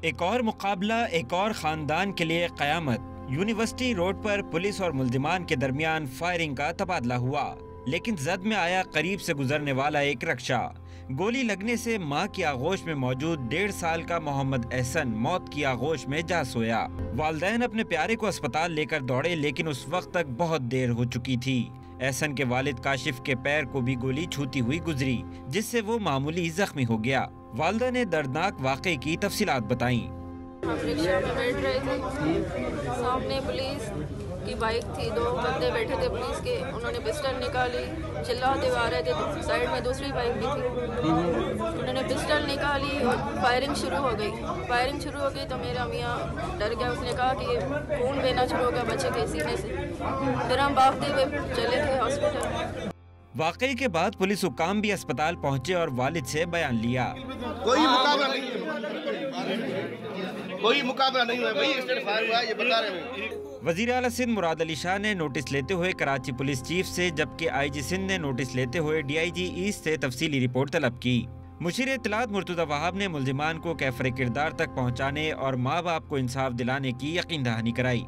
ایک اور مقابلہ، ایک اور خاندان کے لیے قیامت۔ یونیورسٹی روڈ پر پولیس اور ملزمان کے درمیان فائرنگ کا تبادلہ ہوا، لیکن زد میں آیا قریب سے گزرنے والا ایک رکشہ۔ گولی لگنے سے ماں کی آغوش میں موجود 1.5 سال کا محمد احسن موت کی آغوش میں جا سویا۔ والدین اپنے پیارے کو اسپتال لے کر دوڑے، لیکن اس وقت تک بہت دیر ہو چکی تھی۔ احسن کے والد کاشف کے پیر کو بھی گولی چھوتی ہوئی گزری، جس سے وہ معمولی زخمی ہو گیا۔ والدہ نے دردناک واقعے کی تفصیلات بتائیں۔ ہم رکشہ میں بیٹھ رہے تھے، سامنے پولیس کی بائک تھی، 2 بندے بیٹھے تھے پولیس کے، انہوں نے پسٹل نکالی، چلاتے ہوئے آ رہے تھے، سائیڈ میں دوسری بائک بھی تھی، انہوں نے پسٹل نکالی اور فائرنگ شروع ہو گئی تو میرا میاں ڈر گیا، اس نے کہا کہ یہ خون بہنا شروع ہو گیا بچے کے سینے سے، پھر ہم بھاگتے ہوئے چلے تھے ہاسپٹل۔ واقعے کے بعد پولیس حکام بھی اسپتال پہنچے اور والد سے بیان لیا۔ کوئی مقابلہ نہیں ہوا بھائی، اسٹیٹ فائر ہوا یہ بتا رہے ہیں۔ وزیر اعلیٰ سندھ مراد علی شاہ نے نوٹس لیتے ہوئے کراچی پولیس چیف سے، جبکہ آئی جی سندھ نے نوٹس لیتے ہوئے ڈی آئی جی ایسٹ سے تفصیلی رپورٹ طلب کی۔ مشیر اطلاعات مرتضی وہاب نے ملزمان کو کیفر کردار تک پہنچانے اور ماں باپ کو انصاف دلانے کی یقین دہانی کرائی۔